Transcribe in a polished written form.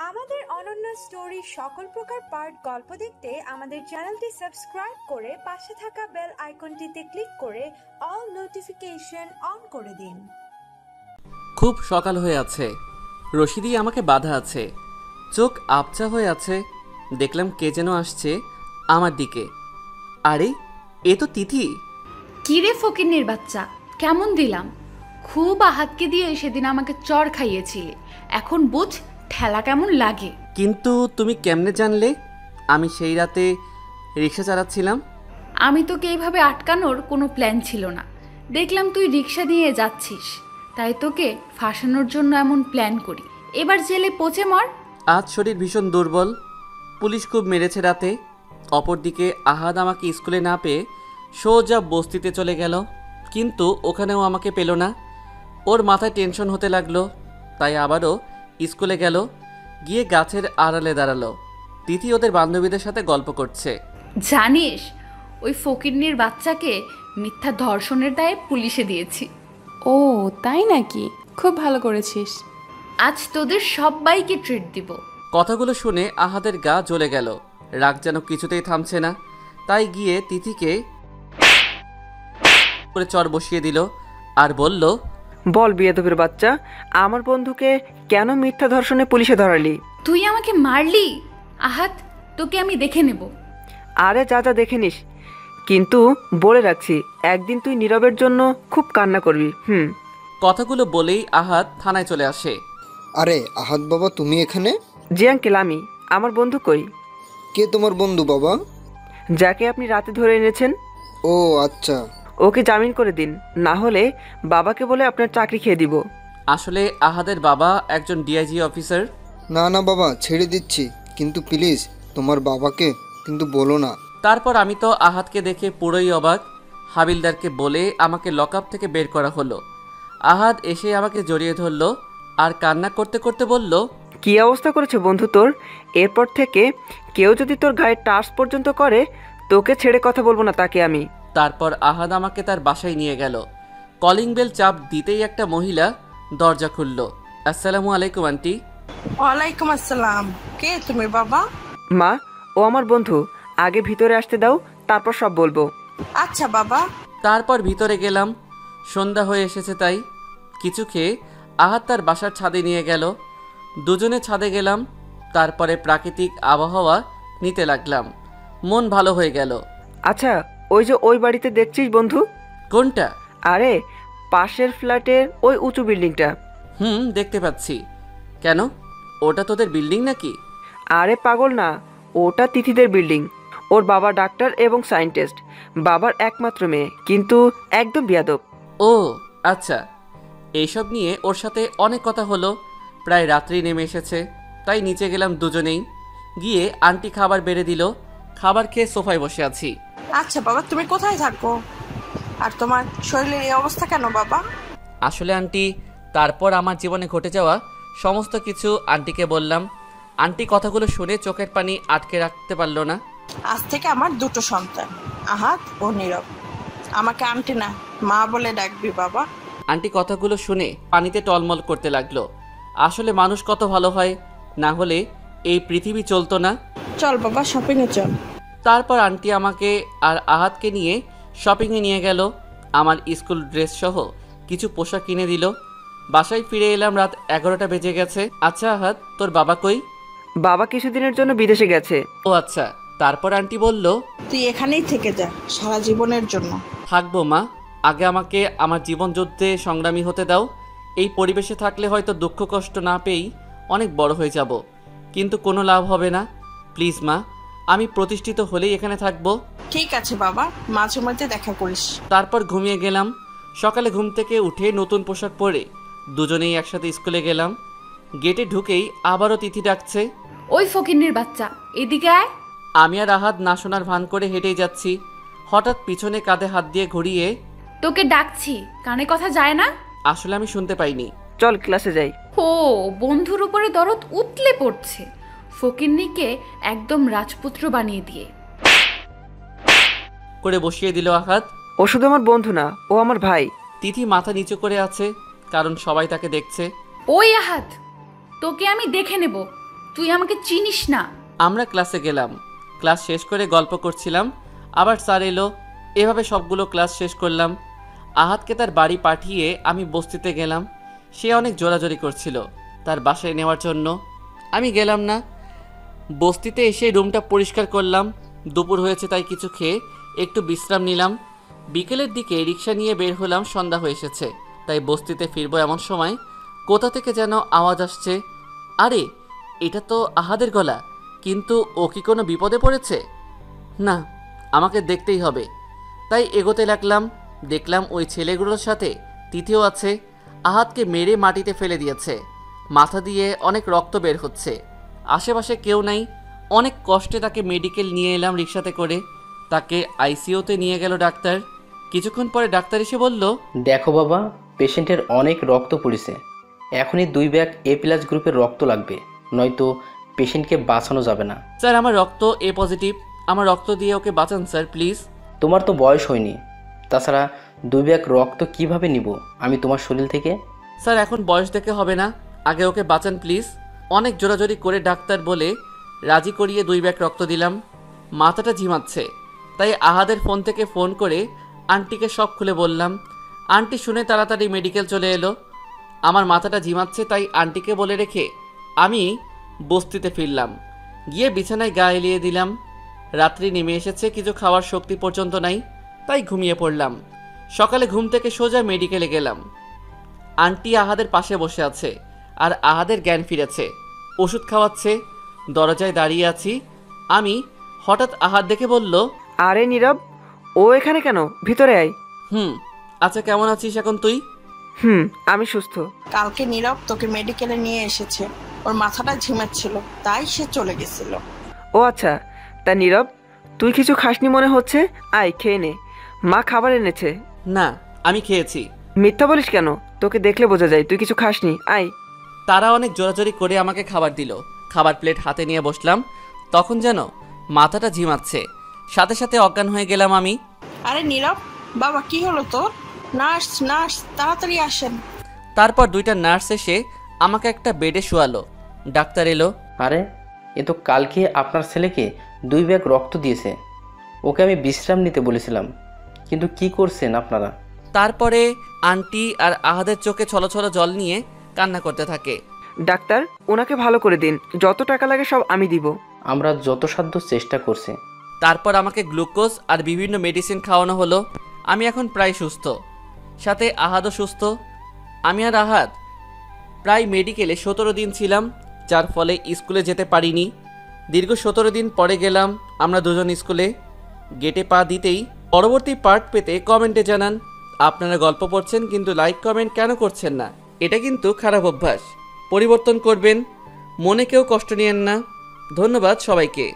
আমাদের অনন্য স্টোরি সকল প্রকার পার্ট গল্প দেখতে আমাদের চ্যানেলটি সাবস্ক্রাইব করে পাশে থাকা বেল আইকনটিতে ক্লিক করে অল নোটিফিকেশন অন করে দিন। খুব সকাল হয়ে আছে, রশিদি আমাকে বাধা আছে, চোখ আবছা হয়ে আছে। দেখলাম কে যেন আসছে আমার দিকে। আরে এ তো তিথি। কিরে ফকিন্নির বাচ্চা, কেমন দিলাম? খুব আহাতকে দিয়ে সেদিন আমাকে চর খাইয়েছিলে, এখন বুঝ ঠেলা কেমন লাগে। কিন্তু তুমি কেমনে জানলে আমি সেই রাতে রিক্সা চালাচ্ছিলাম? আমি তোকে এইভাবে আটকানোর কোনো প্ল্যান ছিল না। দেখলাম তুই রিক্সা দিয়ে যাচ্ছিস, তাই তোকে ফাঁসানোর জন্য এমন প্ল্যান করি। এবার জেলে পচে মর। আজ শরীর ভীষণ দুর্বল, পুলিশ খুব মেরেছে রাতে। অপরদিকে আহাদ আমাকে স্কুলে না পেয়ে সোজা বস্তিতে চলে গেল, কিন্তু ওখানেও আমাকে পেল না। ওর মাথায় টেনশন হতে লাগলো, তাই আবারও স্কুলে গেল। গিয়ে গাছের আড়ালে দাঁড়ালো। তিথি ওদের বান্ধবীদের সাথে গল্প করছে। জানিস, ওই ফকিন্নির বাচ্চাকে মিথ্যা ধর্ষণের দায়ে পুলিশে দিয়েছি। ও তাই নাকি? খুব ভালো করেছিস। আজ তোদের সবাইকে ট্রিট দিব। কথাগুলো শুনে আহাদের গা জ্বলে গেল, রাগ যেন কিছুতেই থামছে না। তাই গিয়ে তিথিকে করে চর বসিয়ে দিল আর বলল, বল বিয়াদবের বাচ্চা, আমার বন্ধুকে কেন মিথ্যা ধর্ষণে পুলিশে ধরালি? তুই আমাকে মারলি? আহাত, তোকে আমি দেখে নেব। আরে যা যা দেখে নিস, কিন্তু বলে রাখছি একদিন তুই নীরবের জন্য খুব কান্না করবি। কথাগুলো বলেই আহাদ থানায় চলে আসে। আরে আহাদ বাবা, তুমি এখানে? জি আঙ্কেল, আমি। আমার বন্ধু কই? কে তোমার বন্ধু বাবা? যাকে আপনি রাতে ধরে এনেছেন। ও আচ্ছা। ওকে জামিন করে দিন, না হলে বাবাকে বলে আপনার চাকরি খেয়ে দিব। আসলে আহাদের বাবা একজন ডিআইজি অফিসার। না না বাবা, ছেড়ে দিচ্ছি, কিন্তু প্লিজ তোমার বাবাকে কিন্তু বলো না। তারপর আমি তো আহাদকে দেখে পুরোই অবাক। হাবিলদারকে বলে আমাকে লকআপ থেকে বের করা হলো। আহাদ এসে আমাকে জড়িয়ে ধরলো আর কান্না করতে করতে বলল, কি অবস্থা করেছে বন্ধু তোর? এরপর থেকে কেউ যদি তোর গায়ে টাচ পর্যন্ত করে, তোকে ছেড়ে কথা বলবো না তাকে আমি। তারপর আহাদ আমাকে তার বাসায় নিয়ে গেল। কলিং বেল চাপ দিতেই একটা মহিলা দরজা খুলল। আসসালামু আলাইকুম আন্টি। ওয়ালাইকুম আসসালাম। কে তুমি বাবা? মা, ও আমার বন্ধু, আগে ভিতরে আসতে দাও, তারপর সব বলবো। আচ্ছা বাবা। তারপর ভিতরে গেলাম। সন্ধ্যা হয়ে এসেছে, তাই কিছু খেয়ে আহাদ তার বাসার ছাদে নিয়ে গেল। দুজনে ছাদে গেলাম। তারপরে প্রাকৃতিক আবহাওয়া নিতে লাগলাম, মন ভালো হয়ে গেল। আচ্ছা, ওই যে ওই বাড়িতে দেখছিস বন্ধু? কোনটা? আরে পাশের ফ্ল্যাটের ওই উঁচু বিল্ডিংটা। দেখতে পাচ্ছি। কেন, ওটা তোদের বিল্ডিং নাকি? আরে পাগল না, ওটা তিথিদের বিল্ডিং। ওর বাবা ডাক্তার এবং সায়েন্টিস্ট, বাবার একমাত্র মেয়ে, কিন্তু একদম বিয়াদব। ও আচ্ছা। এইসব নিয়ে ওর সাথে অনেক কথা হলো। প্রায় রাত্রি নেমে এসেছে, তাই নিচে গেলাম দুজনেই। গিয়ে আন্টি খাবার বেড়ে দিল। খাবার খেয়ে সোফায় বসে আছি। আচ্ছা বাবা, তুমি কোথায় থাকো আর তোমার শরীরের এই অবস্থা কেন বাবা? আসলে আন্টি, তারপর আমার জীবনে ঘটে যাওয়া সমস্ত কিছু আন্টিকে বললাম। আন্টি কথাগুলো শুনে চোখের পানি আটকে রাখতে পারলো না। আজ থেকে আমার দুটো সন্তান, আহাদ ও নীরব। আমাকে আন্টি না, মা বলে ডাকবি বাবা। আন্টি কথাগুলো শুনে পানিতে টলমল করতে লাগলো। আসলে মানুষ কত ভালো হয়, না হলে এই পৃথিবী চলতো না। চল বাবা, শপিংয়ে চল। তারপর আন্টি আমাকে আর আহাদকে নিয়ে শপিংয়ে নিয়ে গেল। আমার স্কুল ড্রেস সহ কিছু পোশাক কিনে দিল। বাসায় ফিরে এলাম, রাত 11টা বেজে গেছে। আচ্ছা আহাদ, তোর বাবা কই? বাবা কিছুদিনের জন্য বিদেশে গেছে। ও আচ্ছা। তারপর আন্টি বলল, তুই এখানেই থেকে যা সারা জীবনের জন্য। থাকবো মা, আগে আমাকে আমার জীবন যুদ্ধে সংগ্রামী হতে দাও। এই পরিবেশে থাকলে হয়তো দুঃখ কষ্ট না পেয়েই অনেক বড় হয়ে যাব, কিন্তু কোনো লাভ হবে না। প্লিজ মা, আমি প্রতিষ্ঠিত হলেই এখানে থাকবো। ঠিক আছে বাবা, মাঝে মধ্যে দেখা করিস। তারপর ঘুমিয়ে গেলাম। সকালে ঘুম থেকে উঠে নতুন পোশাক পরে দুজনেই একসাথে স্কুলে গেলাম। গেটে ঢুকেই আবারও তিথি ডাকছে, ওই ফকিন্নির বাচ্চা, এদিকে আয়। আমি আর আহাদ না শোনার ভান করে হেঁটেই যাচ্ছি। হঠাৎ পিছনে কাঁধে হাত দিয়ে ঘুরিয়ে, তোকে ডাকছি, কানে কথা যায় না? আসলে আমি শুনতে পাইনি। চল ক্লাসে যাই। ও, বন্ধুর উপরে দরদ উতলে পড়ছে। ফকিন্নিকে একদম রাজপুত্র বানিয়ে দিয়ে করে বসিয়ে দিল আহাদ। ও শুধু আমার বন্ধু না, ও আমার ভাই। তিথি মাথা নিচু করে আছে, কারণ সবাই তাকে দেখছে। ওই আহাদ, তোকে আমি দেখে নেব। তুই আমাকে চিনিস না। আমরা ক্লাসে গেলাম, ক্লাস শেষ করে গল্প করছিলাম, আবার স্যার এলো, এভাবে সবগুলো ক্লাস শেষ করলাম। আহাদকে তার বাড়ি পাঠিয়ে আমি বস্তিতে গেলাম। সে অনেক জোরাজোরি করছিল তার বাসায় নেওয়ার জন্য। আমি গেলাম না। বস্তিতে এসে রুমটা পরিষ্কার করলাম। দুপুর হয়েছে তাই কিছু খেয়ে একটু বিশ্রাম নিলাম। বিকেলের দিকে রিক্সা নিয়ে বের হলাম, সন্ধ্যা হয়ে এসেছে তাই বস্তিতে ফিরবো এমন সময় কোথা থেকে যেন আওয়াজ আসছে। আরে এটা তো আহাদের গলা, কিন্তু ও কি কোনো বিপদে পড়েছে? না, আমাকে দেখতেই হবে। তাই এগোতে লাগলাম। দেখলাম ওই ছেলেগুলোর সাথে তিথিও আছে। আহাদকে মেরে মাটিতে ফেলে দিয়েছে, মাথা দিয়ে অনেক রক্ত বের হচ্ছে। আশেপাশে কেউ নাই। অনেক কষ্টে তাকে মেডিকেল নিয়ে এলাম রিক্সাতে করে। তাকে আইসিইউতে নিয়ে গেল ডাক্তার। কিছুক্ষণ পরে ডাক্তার এসে বলল, দেখো বাবা, পেশেন্টের অনেক রক্ত পড়েছে, এখনই 2 ব্যাগ A+ গ্রুপের রক্ত লাগবে, নয়তো পেশেন্টকে বাঁচানো যাবে না। স্যার আমার রক্ত A পজিটিভ, আমার রক্ত দিয়ে ওকে বাঁচান স্যার প্লিজ। তোমার তো বয়স হয়নি, তাছাড়া 2 ব্যাগ রক্ত কিভাবে নিব আমি তোমার শরীর থেকে? স্যার এখন বয়স দেখে হবে না, আগে ওকে বাঁচান প্লিজ। অনেক জোরাজোরি করে ডাক্তার বলে রাজি করিয়ে 2 ব্যাগ রক্ত দিলাম। মাথাটা ঝিমাচ্ছে, তাই আহাদের ফোন থেকে ফোন করে আন্টিকে সব খুলে বললাম। আন্টি শুনে তাড়াতাড়ি মেডিকেল চলে এলো। আমার মাথাটা ঝিমাচ্ছে তাই আন্টিকে বলে রেখে আমি বস্তিতে ফিরলাম। গিয়ে বিছানায় গা এলিয়ে দিলাম। রাত্রি নেমে এসেছে, কিছু খাওয়ার শক্তি পর্যন্ত নাই, তাই ঘুমিয়ে পড়লাম। সকালে ঘুম থেকে সোজা মেডিকেলে গেলাম। আন্টি আহাদের পাশে বসে আছে আর আহাদের জ্ঞান ফিরেছে, ওষুধ খাওয়াচ্ছে। দরজায় দাঁড়িয়ে আছি আমি, হঠাৎ আহাদ দেখে বলল, আরে নীরব, ও এখানে কেন? ভিতরে আয়। আচ্ছা কেমন আছিস এখন তুই? আমি সুস্থ। কালকে নীরব তোকে মেডিকেলে নিয়ে এসেছে, ওর মাথাটা ঝিমাচ্ছিল তাই সে চলে গেছিল। ও আচ্ছা, তা নীরব তুই কিছু খাসনি মনে হচ্ছে, আয় খেয়ে নে, মা খাবার এনেছে। না, আমি খেয়েছি। মিথ্যা বলিস কেন? তোকে দেখলে বোঝা যায় তুই কিছু খাসনি, আয়। তারা অনেক জোরাজোরি করে আমাকে খাবার দিল। খাবার প্লেট হাতে নিয়ে বসলাম, তখন যেন মাথাটা ঝিমাচ্ছে, সাথে সাথে অজ্ঞান হয়ে গেলাম আমি। আরে নীরব বাবা, কি হলো তোর? নার্স নার্স তাড়াতাড়ি আসেন। তারপর 2টা নার্স এসে আমাকে একটা বেডে শোয়ালো। ডাক্তার এলো। আরে এ তো কালকে আপনার ছেলেকে 2 ব্যাগ রক্ত দিয়েছে, ওকে আমি বিশ্রাম নিতে বলেছিলাম, কিন্তু কি করছেন আপনারা? তারপরে আন্টি আর আহাদের চোখে ছলছল জল নিয়ে কান্না করতে থাকে। ডাক্তার ওনাকে ভালো করে দিন, যত টাকা লাগে সব আমি দিব। আমরা যত সাধ্য চেষ্টা করছি। তারপর আমাকে গ্লুকোজ আর বিভিন্ন মেডিসিন খাওয়ানো হলো। আমি এখন প্রায় সুস্থ, সাথে আহাদও সুস্থ। আমি আর আহাদ প্রায় মেডিকেলে 17 দিন ছিলাম, যার ফলে স্কুলে যেতে পারিনি। দীর্ঘ 17 দিন পরে গেলাম আমরা দুজন স্কুলে। গেটে পা দিতেই পরবর্তী পার্ট পেতে কমেন্টে জানান। আপনারা গল্প পড়ছেন কিন্তু লাইক কমেন্ট কেন করছেন না? এটা কিন্তু খারাপ অভ্যাস, পরিবর্তন করবেন। মনে কেউ কষ্ট নিয়েন না। ধন্যবাদ সবাইকে।